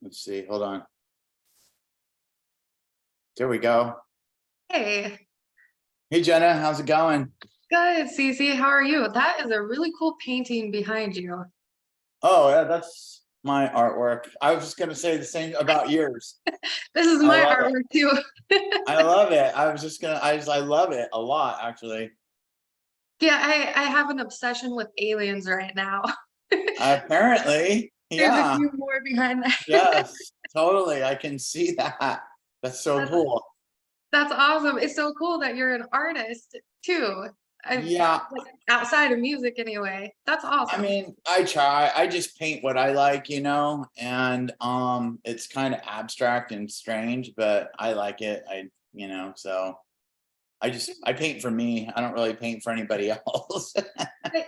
Let's see. Hold on. There we go. Hey, Hey, Jenna, how's it going? good, Cece. How are you? That is a really cool painting behind you. Oh, yeah, that's my artwork. I was just gonna say the same about yours. This is I my love it. artwork too. I love it. I love it a lot, actually. Yeah, I have an obsession with aliens right now. Apparently, There's a yeah, few more behind that. yes, totally. I can see that. That's so That's, cool. that's awesome. It's so cool that you're an artist too. Yeah, Like outside of music anyway. That's I awesome. mean, I try. I just paint what I like, and it's kind of abstract and strange, but I like it. So I paint for me. I don't really paint for anybody else.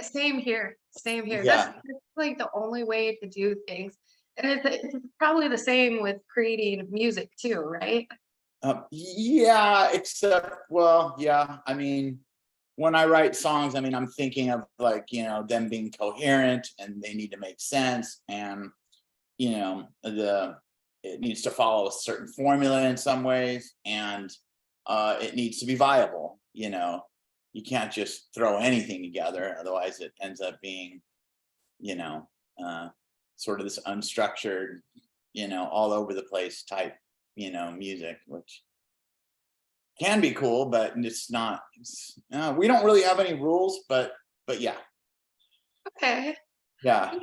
Same here. Same here. Yeah. That's like the only way to do things. And it's probably the same with creating music too, right? Yeah, well, yeah. I mean, when I write songs, I mean, I'm thinking of like, them being coherent and they need to make sense. And, it needs to follow a certain formula in some ways. And it needs to be viable. You can't just throw anything together. Otherwise it ends up being, you know, uh, sort of this unstructured, all over the place type, music, which can be cool, but it's not. We don't really have any rules, but yeah, Okay. yeah. Yeah.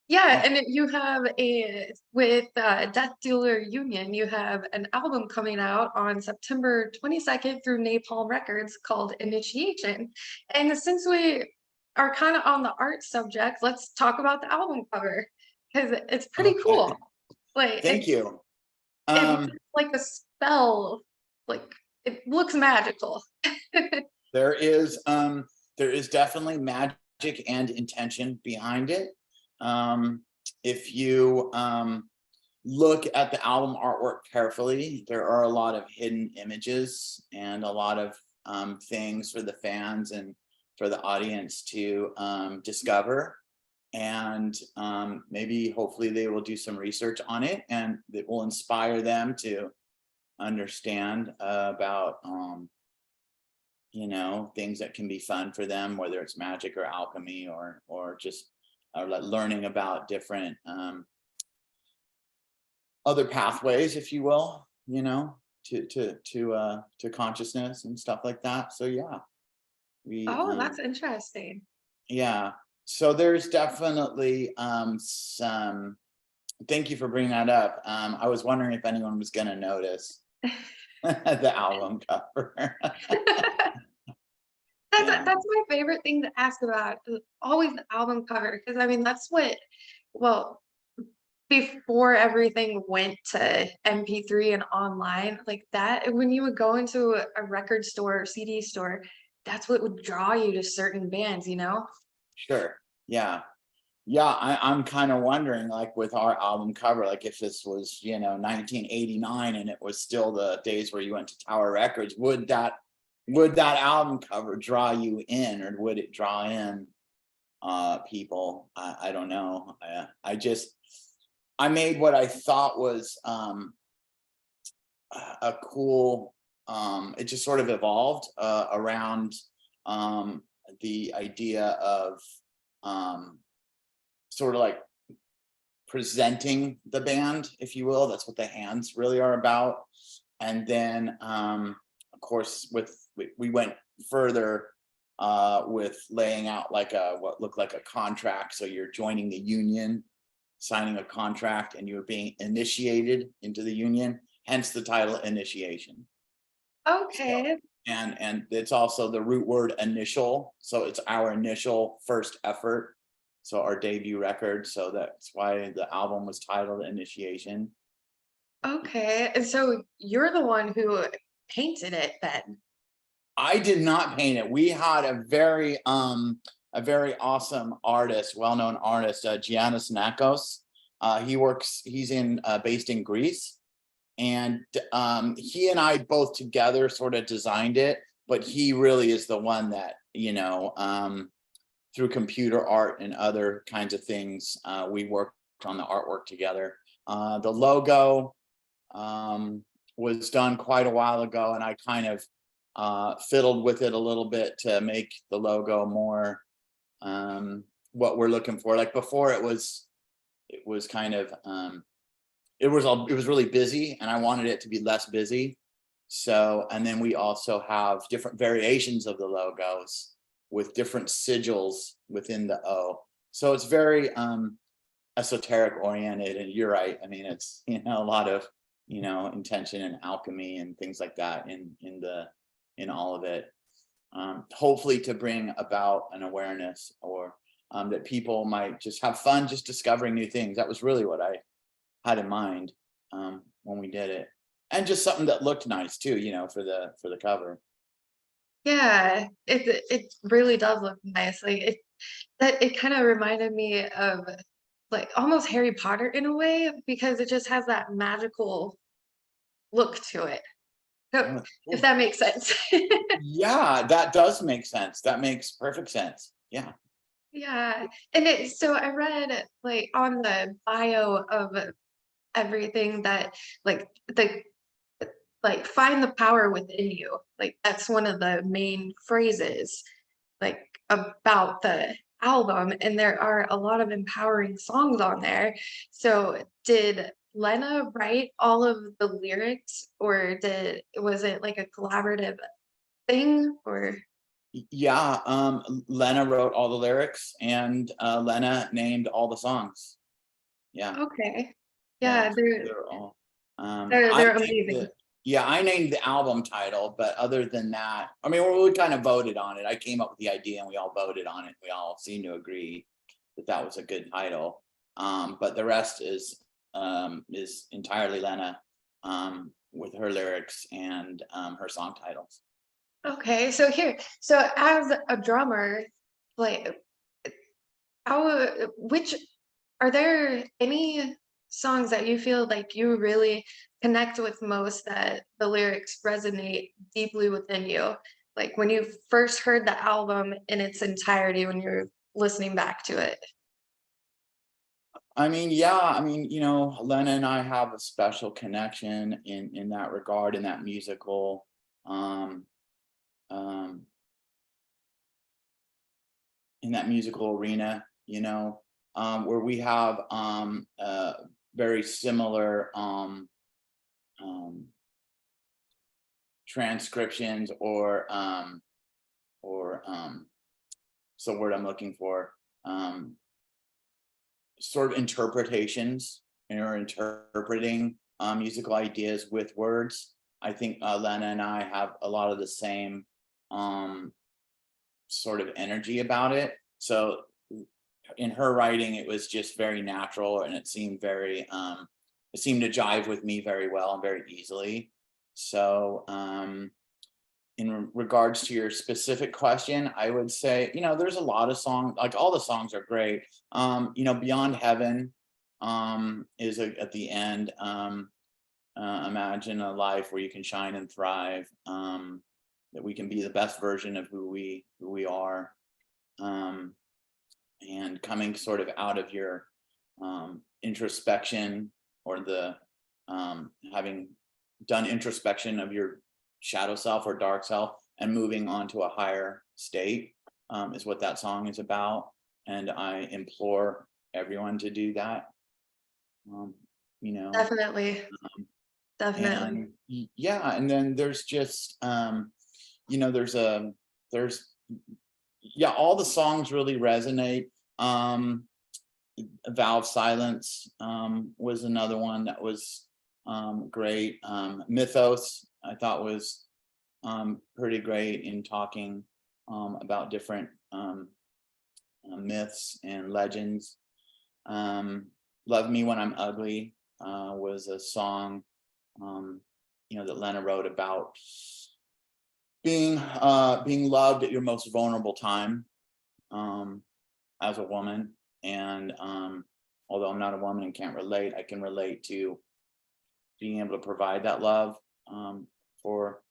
Yeah, Oh, and you have a with Death Dealer Union, you have an album coming out on September 22nd through Napalm Records called Initiation. And since we are kind of on the art subject, let's talk about the album cover because it's pretty okay. cool. Like Thank you. it looks Um, like a spell, like it looks magical. there is um, there is definitely magic and intention behind it. If you look at the album artwork carefully, there are a lot of hidden images and a lot of things for the fans and for the audience to discover. And maybe hopefully they will do some research on it and it will inspire them to understand about things that can be fun for them, whether it's magic or alchemy or just like learning about different other pathways, if you will, to consciousness and stuff like that. So yeah, we Oh, that's interesting. yeah. So there's definitely some. Thank you for bringing that up. I was wondering if anyone was going to notice the album cover. Yeah. That's my favorite thing to ask about, is always the album cover, because I mean that's what, well, before everything went to MP3 and online, like that, when you would go into a record store or CD store, that's what would draw you to certain bands, you know? Sure. Yeah. Yeah, I'm kind of wondering, like with our album cover, like if this was, 1989 and it was still the days where you went to Tower Records, would that album cover draw you in, or would it draw in people? I don't know. I made what I thought was a cool. It just sort of evolved around the idea of um, sort of like presenting the band, if you will. That's what the hands really are about. And then, of course, we went further with laying out like what looked like a contract. So you're joining the union, signing a contract, and you're being initiated into the union. Hence the title Initiation. So, Okay. and it's also the root word initial. So it's our initial first effort. So our debut record. So that's why the album was titled Initiation. Okay. And so you're the one who painted it then. I did not paint it. We had a very awesome artist, well-known artist, Giannis Nakos. He's based in Greece. And he and I both together sort of designed it, but he really is the one that, through computer art and other kinds of things, we worked on the artwork together. The logo was done quite a while ago, and I kind of fiddled with it a little bit to make the logo more what we're looking for. Like before, it was kind of it was really busy, and I wanted it to be less busy. So, and then we also have different variations of the logos with different sigils within the O. So it's very esoteric oriented, and you're right. I mean, it's, you know, a lot of, you know, intention and alchemy and things like that in all of it. Hopefully to bring about an awareness, or that people might just have fun just discovering new things. That was really what I had in mind when we did it, and just something that looked nice too, you know, for the cover. Yeah, it really does look nice. Like it kind of reminded me of like almost Harry Potter in a way because it just has that magical look to it. So, Oh, if cool. that makes sense. Yeah, that does make sense. That makes perfect sense. Yeah. Yeah, and so I read like on the bio of everything that like the like find the power within you. Like that's one of the main phrases like about the album, and there are a lot of empowering songs on there. So did Lena write all of the lyrics, or was it like a collaborative thing, or Yeah, Lena wrote all the lyrics, and Lena named all the songs. Yeah, okay. yeah, Yeah, they're all. I they're named amazing. the Yeah, I named the album title, but other than that, I mean, we kind of voted on it. I came up with the idea, and we all voted on it. We all seemed to agree that that was a good title. But the rest is entirely Lena, with her lyrics and her song titles. Okay, so so as a drummer, like how which are there any songs that you feel like you really connect with most, that the lyrics resonate deeply within you? Like when you first heard the album in its entirety, when you're listening back to it. I mean, yeah, I mean, you know, Lena and I have a special connection in that regard, um, um, in that musical arena, you know, where we have very similar um, transcriptions, or so word I'm looking for, um, sort of interpretations, or interpreting musical ideas with words. I think Lena and I have a lot of the same um, sort of energy about it. So in her writing, it was just very natural, and it seemed to jive with me very well and very easily. So in regards to your specific question, I would say, you know, there's a lot of songs, like all the songs are great. You know, Beyond Heaven is at the end. Imagine a life where you can shine and thrive, that we can be the best version of who we are, um, and coming sort of out of your introspection, or the having done introspection of your shadow self or dark self, and moving on to a higher state, is what that song is about. And I implore everyone to do that. Um, you know, Definitely, definitely. and yeah, and then there's just you know, there's yeah, all the songs really resonate. Valve Silence was another one that was great. Mythos, I thought, was pretty great in talking about different myths and legends. Um, Love Me When I'm Ugly was a song, um, you know, that Lena wrote about being loved at your most vulnerable time, um, as a woman. And although I'm not a woman and can't relate, I can relate to being able to provide that love, for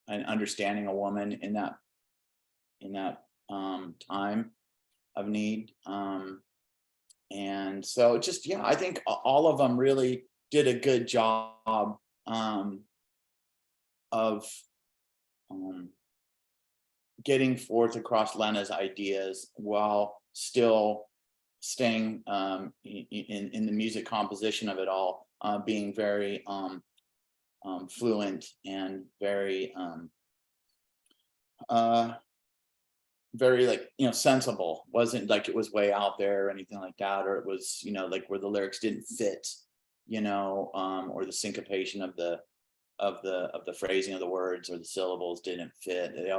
and understanding a woman in that time of need. And so just, yeah, I think all of them really did a good job of um, getting forth across Lena's ideas while still staying in the music composition of it all, being very fluent and uh, very like, sensible. Wasn't like it was way out there or anything like that, or it was, like where the lyrics didn't fit, or the syncopation of the phrasing of the words or the syllables didn't fit. It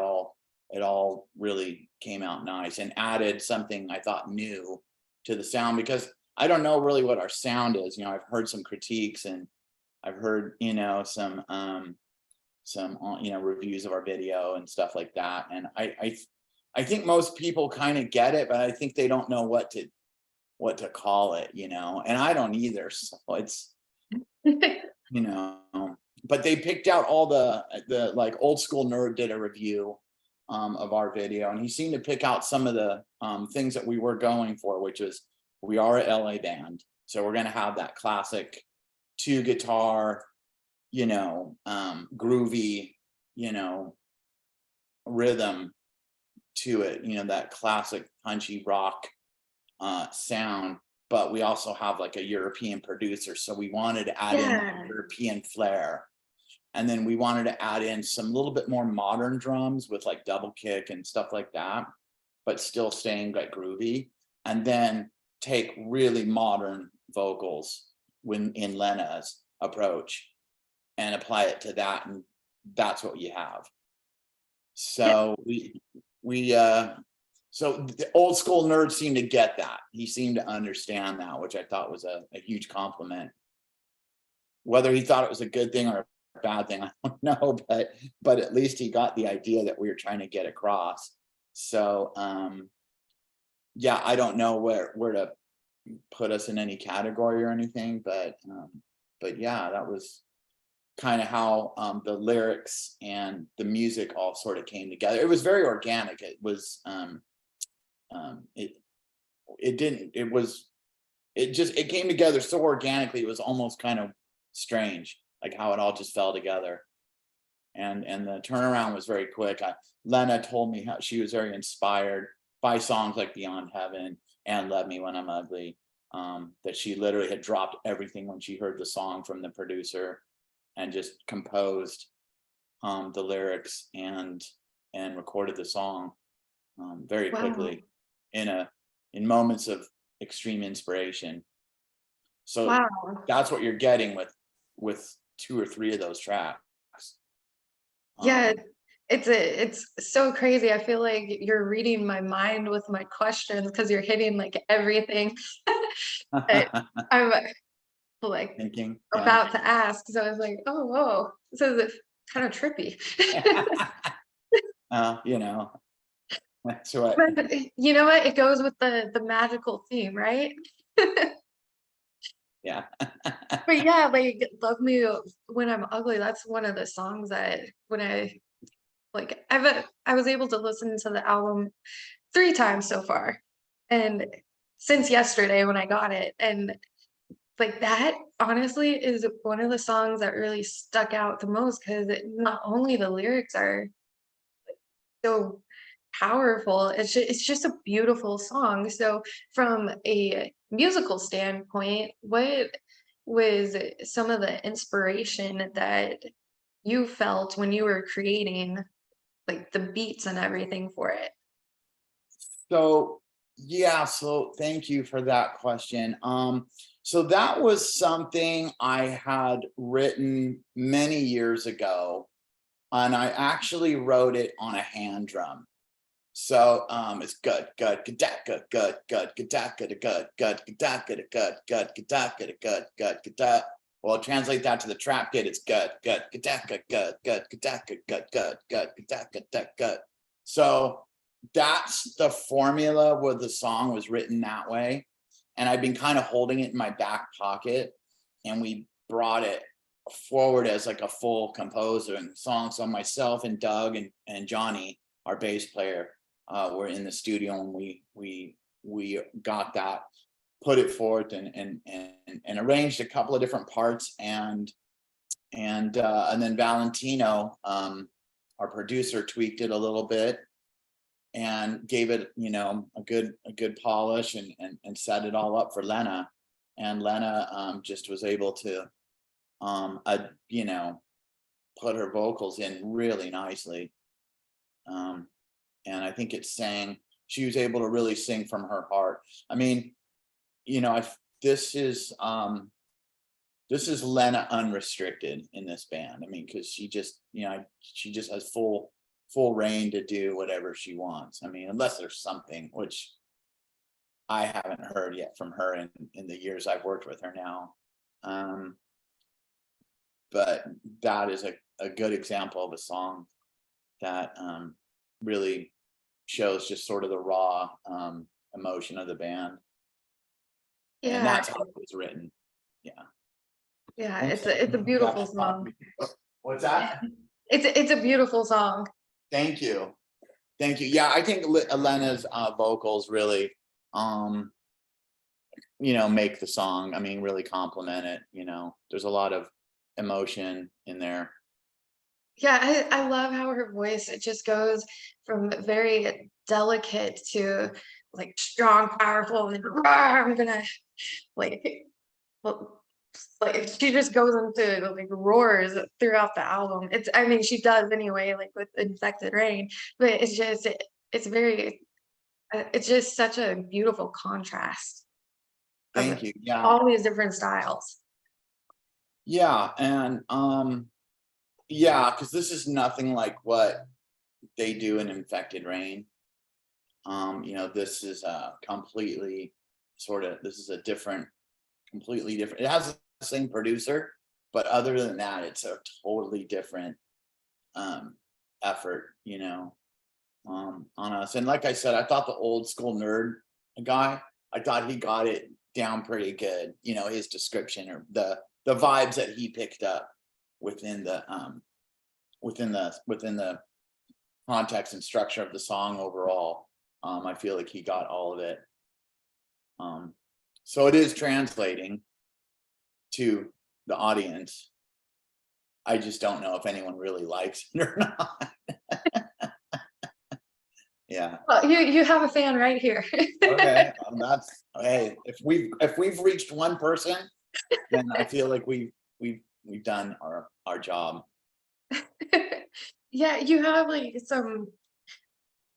all really came out nice and added something I thought new to the sound, because I don't know really what our sound is. I've heard some critiques, and I've heard, some reviews of our video and stuff like that. And I think most people kind of get it, but I think they don't know what to call it, and I don't either. So it's, you know, but they picked out all the like Old School Nerd did a review of our video, and he seemed to pick out some of the things that we were going for, which is we are a LA band, so we're going to have that classic 2 guitar, groovy, rhythm to it, that classic punchy rock sound. But we also have like a European producer, so we wanted to add in that European flair. And then we wanted to add in some little bit more modern drums with like double kick and stuff like that, but still staying like groovy. And then take really modern vocals when in Lena's approach and apply it to that, and that's what you have. So so the Old School Nerd seemed to get that. He seemed to understand that, which I thought was a huge compliment. Whether he thought it was a good thing or a bad thing, I don't know, but at least he got the idea that we were trying to get across. So yeah, I don't know where to put us in any category or anything, but yeah, that was kind of how the lyrics and the music all sort of came together. It was very organic. It was it came together so organically. It was almost kind of strange, like how it all just fell together. And the turnaround was very quick. Lena told me how she was very inspired by songs like Beyond Heaven and Love Me When I'm Ugly, that she literally had dropped everything when she heard the song from the producer and just composed the lyrics and recorded the song very quickly in moments of extreme inspiration. So that's what you're getting with 2 or 3 of those tracks. Yeah, it's so crazy. I feel like you're reading my mind with my questions because you're hitting like everything that I'm like Thinking, about to ask. So I was like, oh, whoa, this is kind of trippy. That's what. But you know what? It goes with the magical theme, right? Yeah. But yeah, like Love Me When I'm Ugly, that's one of the songs that when I was able to listen to the album 3 times so far. And since yesterday when I got it, and like that honestly is one of the songs that really stuck out the most, because not only the lyrics are so powerful, it's just a beautiful song. So from a musical standpoint, what was some of the inspiration that you felt when you were creating like the beats and everything for it? So yeah, so thank you for that question. So that was something I had written many years ago, and I actually wrote it on a hand drum. So it's good, good, good, good, good, good, good, good, good, good, good, good, good, good, good, good, good, good. Well, translate that to the trap kid. It's good, good, good, good, good, good, good, good, good, good, good, good, good. So that's the formula where the song was written that way. And I've been kind of holding it in my back pocket, and we brought it forward as like a full composer and song. So myself and Doug and Johnny, our bass player, were in the studio, and we got that put it forth and arranged a couple of different parts, and then Valentino, our producer, tweaked it a little bit and gave it, you know, a good polish, and set it all up for Lena. And Lena just was able to you know, put her vocals in really nicely. And I think she was able to really sing from her heart. I mean, you know, this is Lena unrestricted in this band. I mean, because she just, you know, she just has full reign to do whatever she wants. I mean, unless there's something which I haven't heard yet from her in the years I've worked with her now. But that is a good example of a song that really shows just sort of the raw emotion of the band. And Yeah, that's how it was written. Yeah. yeah, it's a beautiful song. What's that? It's a beautiful song. Thank you. Thank you. Yeah, I think Lena's vocals really, you know, make the song. I mean, really complement it. You know, there's a lot of emotion in there. Yeah, I love how her voice, it just goes from very delicate to like strong, powerful, and "Rawr, I'm gonna like, well, like she just goes into like roars throughout the album. I mean, she does anyway, like with Infected Rain, but it's very, it's just such a beautiful contrast of Thank you. Yeah. all these different styles. Yeah. And yeah, because this is nothing like what they do in Infected Rain. You know, this is a completely this is a completely different. It has the same producer, but other than that, it's a totally different effort, you know, on us. And like I said, I thought the old school nerd guy, I thought he got it down pretty good, you know, his description or the vibes that he picked up within the context and structure of the song overall. I feel like he got all of it. So it is translating to the audience. I just don't know if anyone really likes it or not. Yeah. Well, you have a fan right here. Okay. That's, hey, if we've reached one person, then I feel like we've done our job. Yeah, you have like some,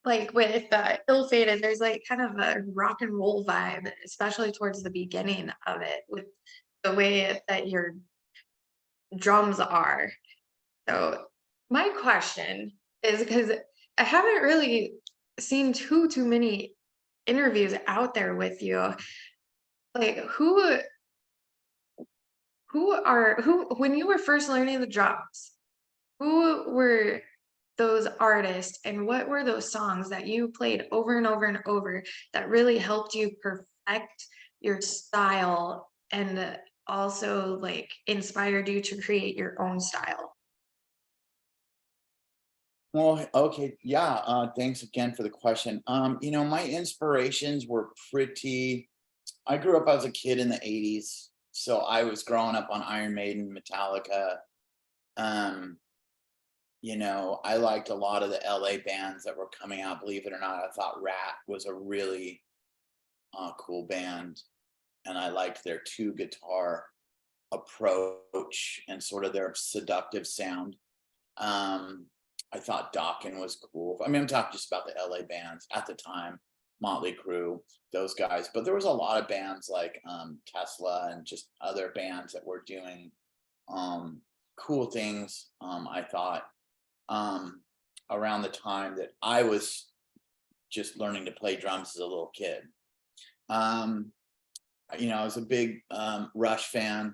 like with Ill-Fated, there's like kind of a rock and roll vibe, especially towards the beginning of it, with the way that your drums are. So my question is, because I haven't really seen too many interviews out there with you, like who when you were first learning the drums, who were those artists and what were those songs that you played over and over and over that really helped you perfect your style and also like inspired you to create your own style? Well, okay, yeah. Thanks again for the question. You know, my inspirations were pretty. I grew up as a kid in the '80s, so I was growing up on Iron Maiden, Metallica. Um, you know, I liked a lot of the LA bands that were coming out. Believe it or not, I thought Rat was a really cool band, and I liked their two guitar approach and sort of their seductive sound. I thought Dokken was cool. I mean, I'm talking just about the LA bands at the time, Motley Crue, those guys. But there was a lot of bands like Tesla and just other bands that were doing cool things. I thought around the time that I was just learning to play drums as a little kid. You know, I was a big Rush fan.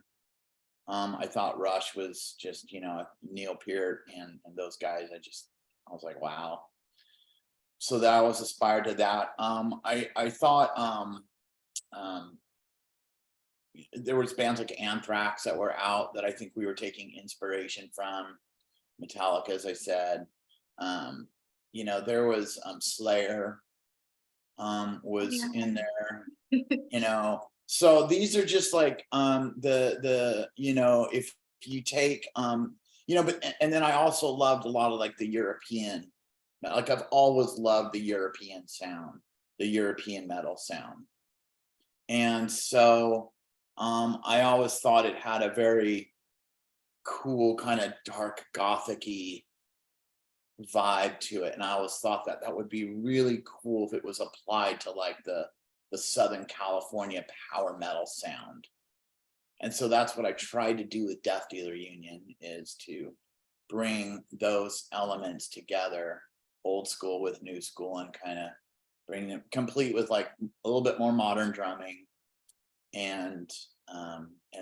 I thought Rush was just, you know, Neil Peart and those guys. I was like, wow. So that I was inspired to that. I thought there was bands like Anthrax that were out that I think we were taking inspiration from. Metallica, as I said. You know, there was Slayer was Yeah. in there, you know. So these are just like the if you take but and then I also loved a lot of like the European, like I've always loved the European sound, the European metal sound. And so I always thought it had a very cool kind of dark gothic-y vibe to it. And I always thought that that would be really cool if it was applied to like the Southern California power metal sound. And so that's what I tried to do with Death Dealer Union, is to bring those elements together, old school with new school, and kind of bring them complete with like a little bit more modern drumming and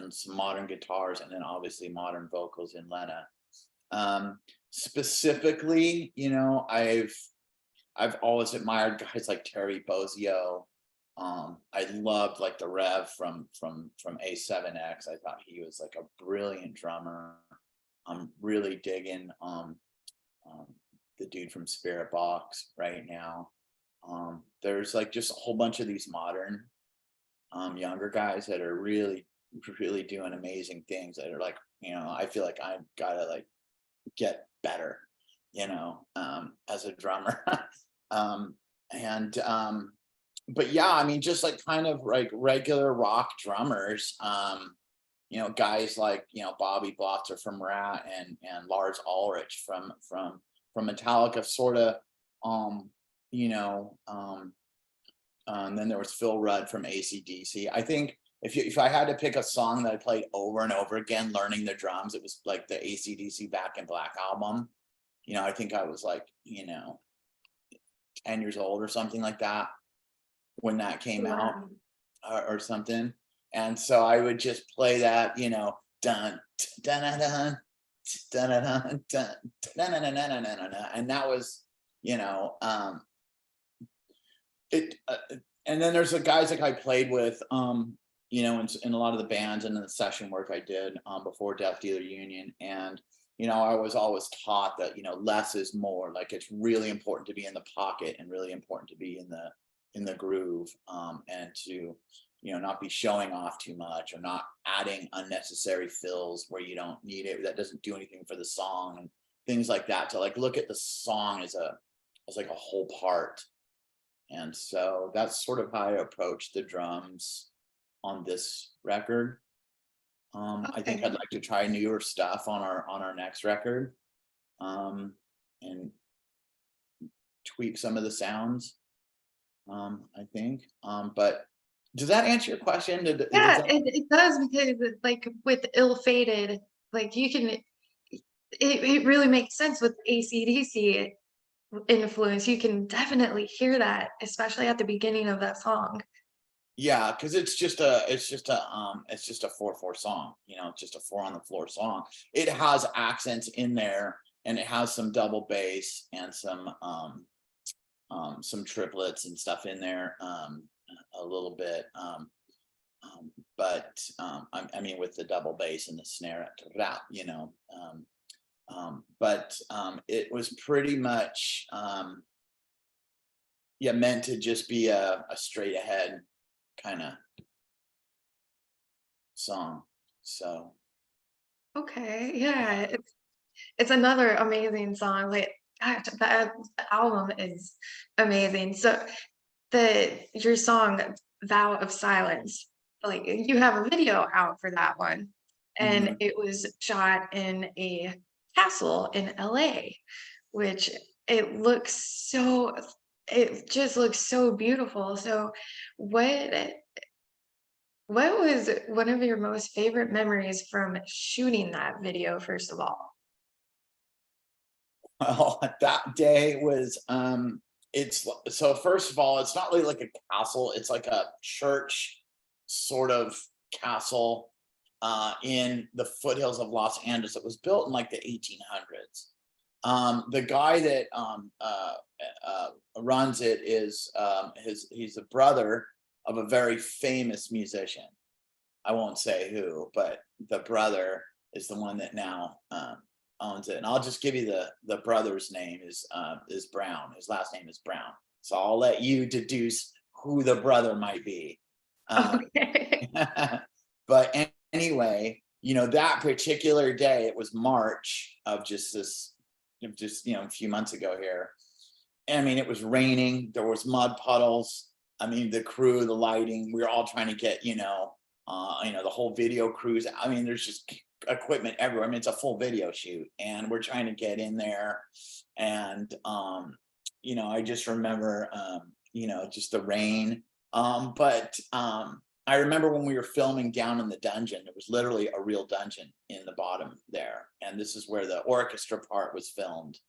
some modern guitars, and then obviously modern vocals in Lena. Specifically, I've always admired guys like Terry Bozzio. I loved like the Rev from A7X. I thought he was like a brilliant drummer. I'm really digging the dude from Spirit Box right now. There's like just a whole bunch of these modern younger guys that are really doing amazing things, that are like, I feel like I've got to like get better, as a drummer. And but yeah, I mean, just like kind of like regular rock drummers, guys like, Bobby Blotzer from Rat, and Lars Ulrich from Metallica, sort of, and then there was Phil Rudd from AC/DC. I think if I had to pick a song that I played over and over again, learning the drums, it was like the AC/DC Back in Black album. I think I was like, 10 years old or something like that when that came out, Wow. or something. And so I would just play that, dun dun dun dun dun dun dun dun dun dun dun, and that was, it. And then there's the guys like I played with, in a lot of the bands and in the session work I did before Death Dealer Union. And I was always taught that less is more. Like, it's really important to be in the pocket, and really important to be in the groove, and to not be showing off too much, or not adding unnecessary fills where you don't need it, that doesn't do anything for the song, and things like that. To like look at the song as like a whole part. And so that's sort of how I approach the drums on this record. I think I'd Okay. like to try newer stuff on our next record, and tweak some of the sounds. I think. But does that answer your question? Does Yeah, that? it does, because like with Ill Fated, like you can, it really makes sense with AC/DC influence. You can definitely hear that, especially at the beginning of that song. Yeah, because it's just a 4/4 song. It's just a 4 on the floor song. It has accents in there, and it has some double bass and some triplets and stuff in there, a little bit. But I mean, with the double bass and the snare, but it was pretty much, yeah, meant to just be a straight ahead kind of song. So Okay, yeah, it's another amazing song. Like, gosh, that album is amazing. So your song "Vow of Silence," like you have a video out for that one, and mhm. it was shot in a castle in LA, which it looks so it just looks so beautiful. So what what was one of your most favorite memories from shooting that video, first of all? Well, that day was, it's so first of all, it's not really like a castle, it's like a church sort of castle in the foothills of Los Angeles. It was built in like the 1800s. The guy that runs it is he's a brother of a very famous musician. I won't say who, but the brother is the one that now owns it. And I'll just give you the brother's name is Brown. His last name is Brown. So I'll let you deduce who the brother might be. Um, Okay. But anyway, that particular day, it was March of just a few months ago here. I mean, it was raining, there was mud puddles. I mean, the crew, the lighting, we were all trying to get, the whole video crews. I mean, there's just equipment everywhere. I mean, it's a full video shoot, and we're trying to get in there. And I just remember just the rain. But I remember when we were filming down in the dungeon, it was literally a real dungeon in the bottom there. And this is where the orchestra part was filmed.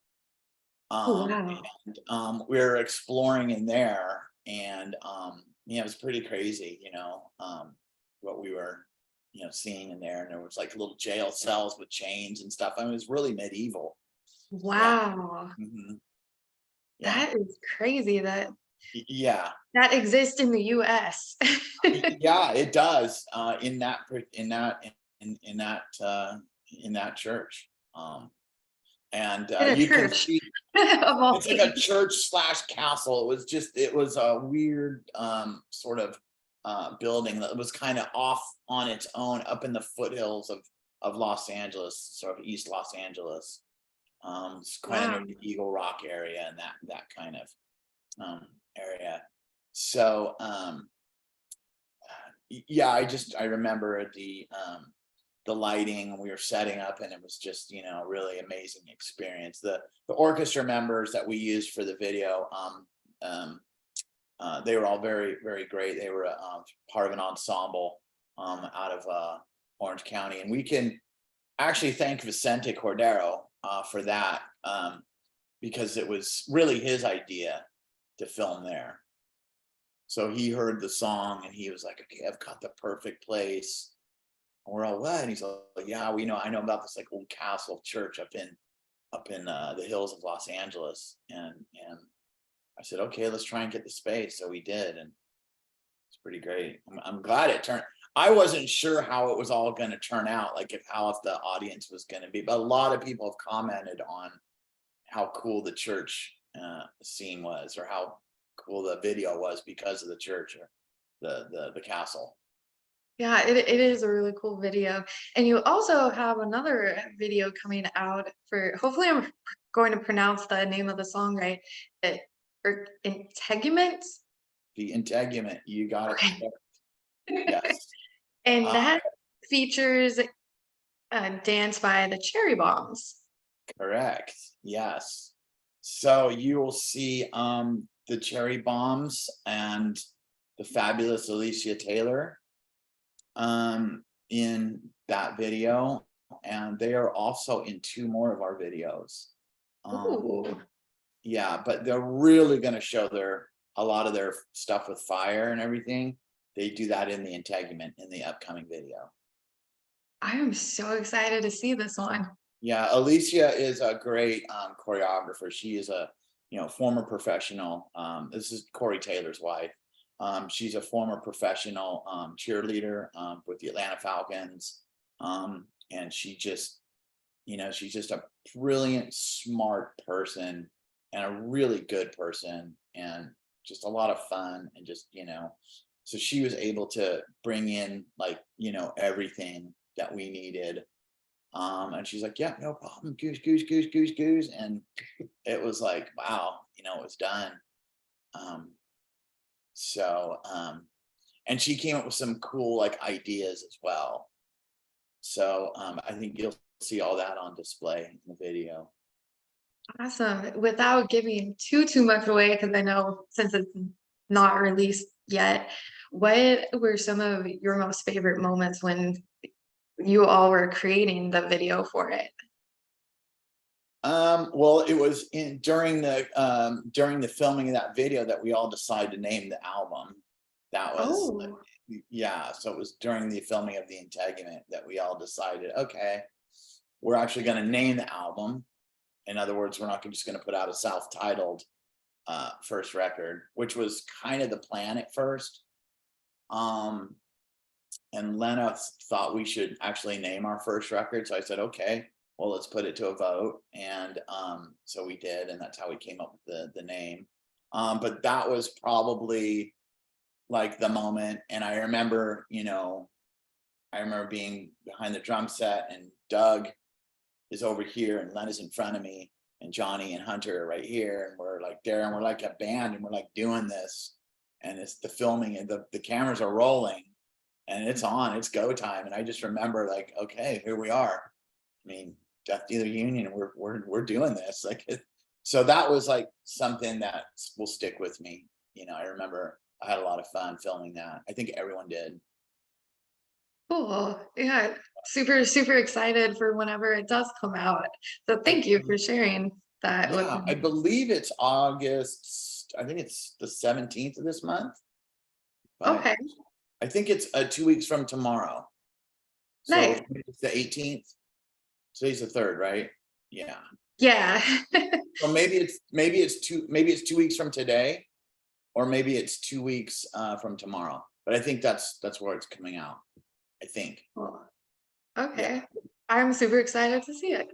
Oh, wow. We were exploring in there, and it was pretty crazy, what we were, seeing in there. And there was like little jail cells with chains and stuff. I mean, it was really medieval. Yeah. Wow. Mhm. Yeah. That is crazy that Yeah. that exists in the US. Yeah, it does. In that church. And In a you can church see of all it's like a things. church slash castle. It was a weird sort of building that was kind of off on its own up in the foothills of Los Angeles, sort of East Los Angeles. It's kind of Wow. near the Eagle Rock area and that kind of area. So yeah, I remember the lighting, we were setting up, and it was just a really amazing experience. The orchestra members that we used for the video, they were all very, very great. They were part of an ensemble out of Orange County, and we can actually thank Vicente Cordero for that, because it was really his idea to film there. So he heard the song and he was like, okay, I've got the perfect place. And we're all, what? And he's like, yeah, I know about this like old castle church up in the hills of Los Angeles. And I said, okay, let's try and get the space. So we did, and it's pretty great. I'm glad it turned. I wasn't sure how it was all going to turn out, like if the audience was going to be, but a lot of people have commented on how cool the church scene was, or how cool the video was because of the church, or the castle. Yeah, it is a really cool video. And you also have another video coming out for, hopefully I'm going to pronounce the name of the song right. It, or Integument. The integument, you got it Okay. correct. Yes. And Uh, that features a dance by the Cherry Bombs. Correct. Yes. So you will see the Cherry Bombs and the fabulous Alicia Taylor in that video, and they are also in 2 more of our videos. Ooh. Yeah, but they're really going to show a lot of their stuff with fire and everything. They do that in the integument in the upcoming video. I am so excited to see this one. Yeah, Alicia is a great choreographer. She is a former professional. This is Corey Taylor's wife. She's a former professional cheerleader with the Atlanta Falcons, and she's just a brilliant, smart person, and a really good person, and just a lot of fun, and just so she was able to bring in like everything that we needed. And she's like, yeah, no problem, goose, goose, goose, goose, goose. And it was like, wow, it was done. Um, and she came up with some cool like ideas as well. So I think you'll see all that on display in the video. Awesome. Without giving too much away, because I know since it's not released yet, what were some of your most favorite moments when you all were creating the video for it? Well, it was during the filming of that video that we all decided to name the album. That was Oh, yeah. So it was during the filming of the Integument that we all decided, okay, we're actually going to name the album. In other words, we're not just going to put out a self-titled first record, which was kind of the plan at first. And Lena thought we should actually name our first record. So I said, okay, well, let's put it to a vote. And so we did, and that's how we came up with the name. But that was probably like the moment. And I remember, I remember being behind the drum set, and Doug is over here and Lena's in front of me, and Johnny and Hunter are right here, and we're like there, and we're like a band, and we're like doing this, and it's the filming, and the cameras are rolling, and it's on, it's go time. And I just remember like, okay, here we are. I mean, Death Dealer Union, and we're doing this. Like, so that was like something that will stick with me. I remember I had a lot of fun filming that. I think everyone did. Cool. Yeah. Super, super excited for whenever it does come out. So thank you for sharing that with Yeah, I me. believe it's August. I think it's the 17th of this month, but Okay. I think it's 2 weeks from tomorrow. So Nice. it's the 18th. Today's the 3rd, right? Yeah. Yeah. So maybe it's 2 weeks from today, or maybe it's 2 weeks from tomorrow. But I think that's where it's coming out. I think. Cool. Yeah. Okay. I'm super excited to see it.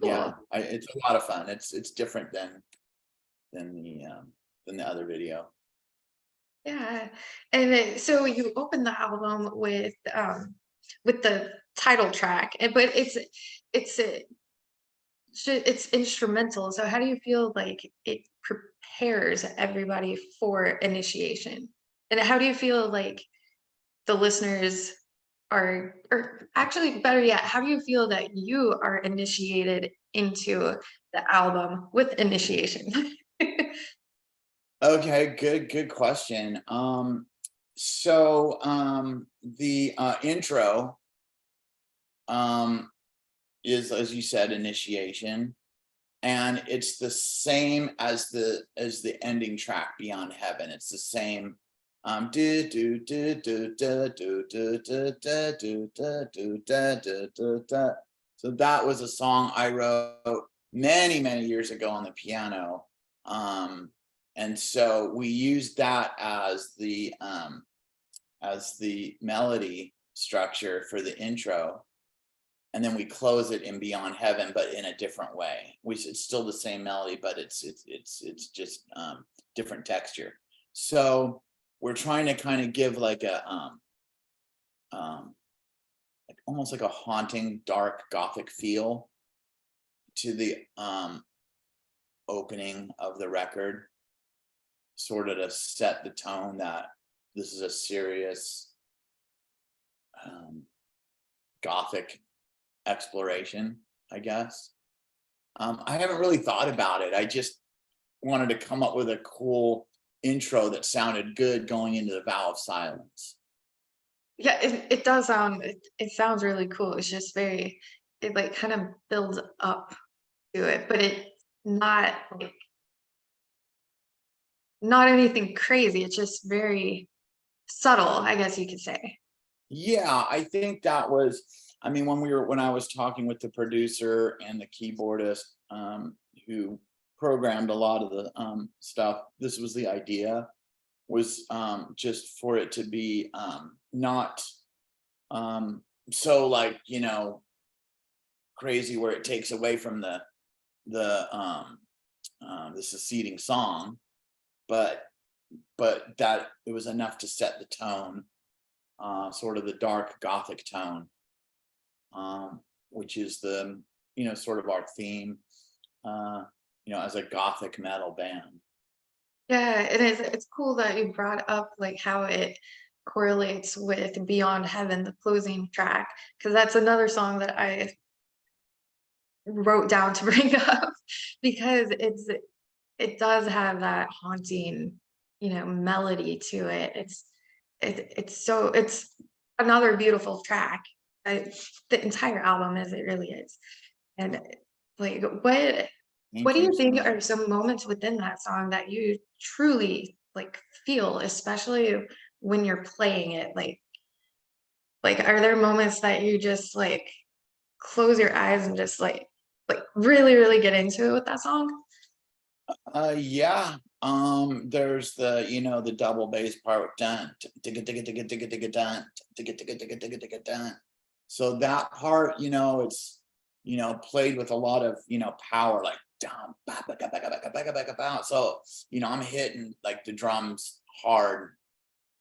Yeah. Cool. It's a lot of fun. It's different than the other video. Yeah. And so you open the album with the title track, but it's it's instrumental. So how do you feel like it prepares everybody for initiation? And how do you feel like the listeners are, or actually better yet, how do you feel that you are initiated into the album with initiation? Okay, good question. So the intro is, as you said, initiation, and it's the same as the ending track, Beyond Heaven. It's the same. Do do do do do do do do do do do do do do. So that was a song I wrote many years ago on the piano. And so we used that as the melody structure for the intro, and then we close it in Beyond Heaven, but in a different way. It's still the same melody, but it's just different texture. So we're trying to kind of give like a like almost like a haunting, dark, gothic feel to the opening of the record, sort of to set the tone that this is a serious gothic exploration, I guess. I haven't really thought about it. I just wanted to come up with a cool intro that sounded good going into the Vow of Silence. Yeah, it does sound, it sounds really cool. It's just very, it like kind of builds up to it, but it's not like not anything crazy. It's just very subtle, I guess you could say. Yeah, I think that was, I mean, when I was talking with the producer and the keyboardist who programmed a lot of the stuff, this was the idea, was just for it to be not so like, crazy where it takes away from the succeeding song, but that it was enough to set the tone, sort of the dark gothic tone, which is the sort of our theme, as a gothic metal band. Yeah, it is. It's cool that you brought up like how it correlates with Beyond Heaven, the closing track, because that's another song that I wrote down to bring up because it does have that haunting, melody to it. It's another beautiful track. The entire album is, it really is. And like what Thank do you you so think much. are some moments within that song that you truly like feel, especially when you're playing it? Like are there moments that you just like close your eyes and just like really, really get into it with that song? Yeah. There's the double bass part, dun tigga tigga tigga tigga tigga dun tigga tigga tigga tigga tigga dun. So that part, it's played with a lot of power, like dum ba ba ga ba ga ba ga ba ga ba ga ba. So I'm hitting like the drums hard,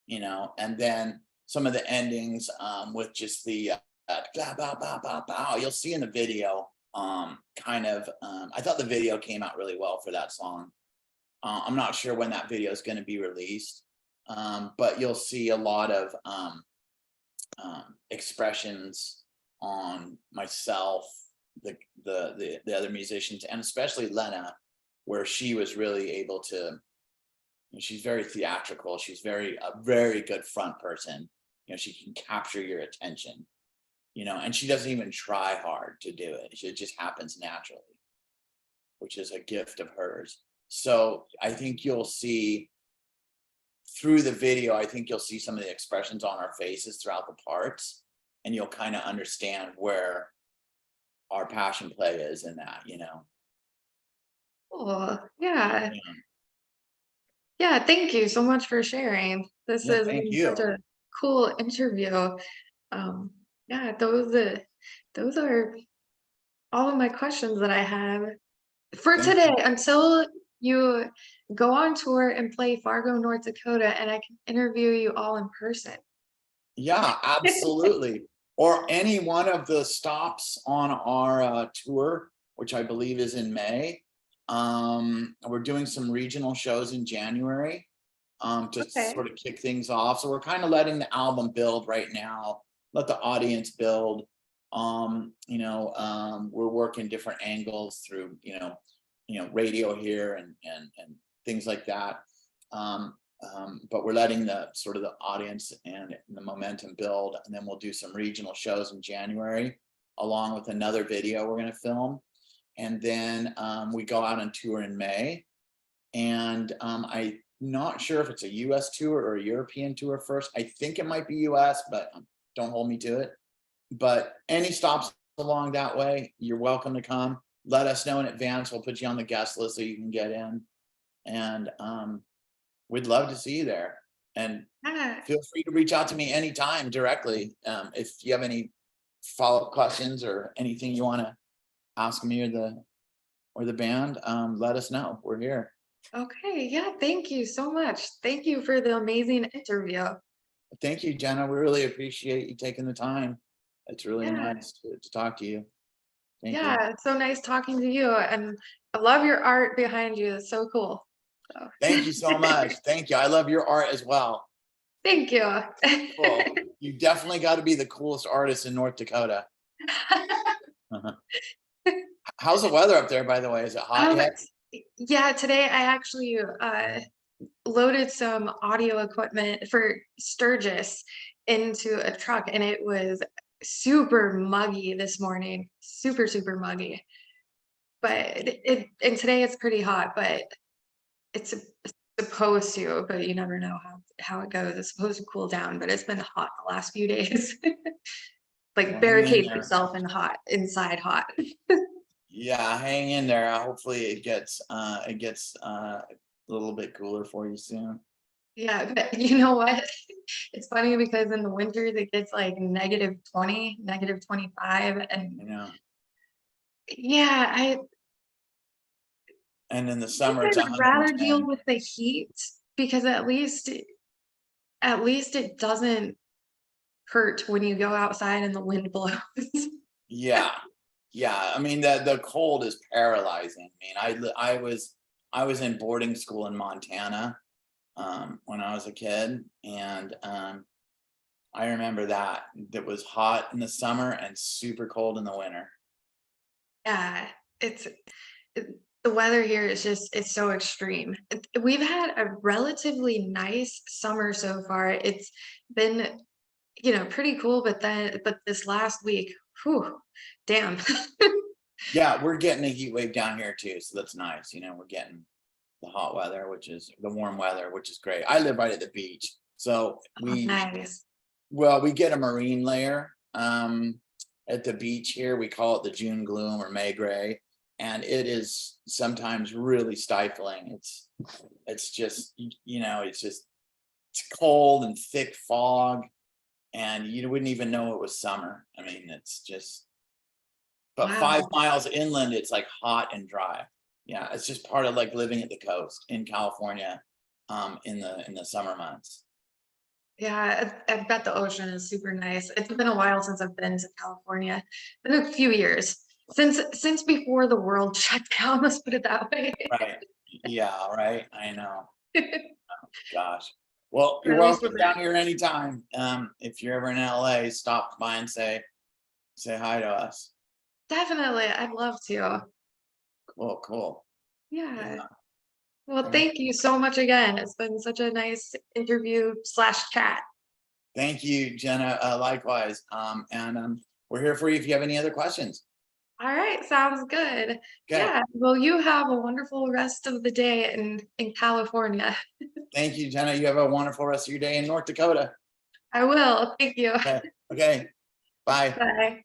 and then some of the endings with just the blah, blah, blah, blah, blah, you'll see in the video. I thought the video came out really well for that song. I'm not sure when that video is going to be released, but you'll see a lot of expressions on myself, the other musicians, and especially Lena, where she was really able to. She's very theatrical. She's a very good front person. She can capture your attention. And she doesn't even try hard to do it. It just happens naturally, which is a gift of hers. So I think you'll see through the video, I think you'll see some of the expressions on our faces throughout the parts, and you'll kind of understand where our passion play is in that. Oh, yeah. Yeah, Yeah, thank you so much for sharing. This yeah, has thank been you. such a cool interview. Um, yeah, those are all of my questions that I have for Thank today you. until you go on tour and play Fargo, North Dakota, and I can interview you all in person. Yeah, absolutely. Or any one of the stops on our tour, which I believe is in May. We're doing some regional shows in January to Okay. sort of kick things off. So we're kind of letting the album build right now, let the audience build. We're working different angles through, radio here and things like that. Um, but we're letting the sort of the audience and the momentum build, and then we'll do some regional shows in January, along with another video we're going to film, and then we go out on tour in May. And I'm not sure if it's a US tour or a European tour first. I think it might be US, but don't hold me to it. But any stops along that way, you're welcome to come. Let us know in advance. We'll put you on the guest list so you can get in. And we'd love to see you there. And Yeah. feel free to reach out to me anytime directly. If you have any follow-up questions or anything you want to ask me or the band, let us know. We're here. Okay. Yeah. Thank you so much. Thank you for the amazing interview. Thank you, Jenna. We really appreciate you taking the time. It's really Yeah. nice to talk to you. Thank you. Yeah. It's so nice talking to you. And I love your art behind you. It's so cool. So Thank you so much. Thank you. I love your art as well. thank you. Cool. You definitely got to be the coolest artist in North Dakota. How's the weather up there, by the way? Is it hot Um, yet? yeah, today I actually loaded some audio equipment for Sturgis into a truck, and it was super muggy this morning. Super, super muggy. But and today it's pretty hot, but it's supposed to, but you never know how it goes. It's supposed to cool down, but it's been hot the last few days. Like Well, hang in barricade there. yourself in inside hot. Yeah, hang in there. Hopefully it gets a little bit cooler for you soon. Yeah, but you know what? It's funny because in the winters it gets like -20, -25, and You know, yeah, I and in the think summer it's I'd rather deal 110. with the heat because at least it doesn't hurt when you go outside and the wind blows. Yeah, yeah. I mean, the cold is paralyzing. I was in boarding school in Montana when I was a kid, and I remember that was hot in the summer and super cold in the winter. Yeah, it's the weather here is just it's so extreme. We've had a relatively nice summer so far. It's been, pretty cool, but this last week, whew, damn. Yeah, we're getting a heat wave down here too, so that's nice. We're getting the hot weather, which is the warm weather, which is great. I live right at the beach, so Oh, nice. we get a marine layer at the beach here. We call it the June gloom or May gray, and it is sometimes really stifling. It's just it's cold and thick fog, and you wouldn't even know it was summer. I mean, it's just, but Wow. 5 miles inland, it's like hot and dry. Yeah, it's just part of like living at the coast in California in the summer months. Yeah, I bet the ocean is super nice. It's been a while since I've been to California. Been a few years since before the world shut down. Let's put it that way. Right. Yeah, right. I know. Gosh. Well, Or you're at least welcome with down it. here anytime. If you're ever in LA, stop by and say hi to us. Definitely, I'd love to. Cool, cool. Yeah. Yeah. Well, All right. thank you so much again. It's been such a nice interview slash chat. Thank you, Jenna. Likewise. And we're here for you if you have any other questions. All right, sounds good. Okay. Yeah. Well, you have a wonderful rest of the day in California. Thank you, Jenna. You have a wonderful rest of your day in North Dakota. I will. Thank you. Okay. Okay. Bye. Bye.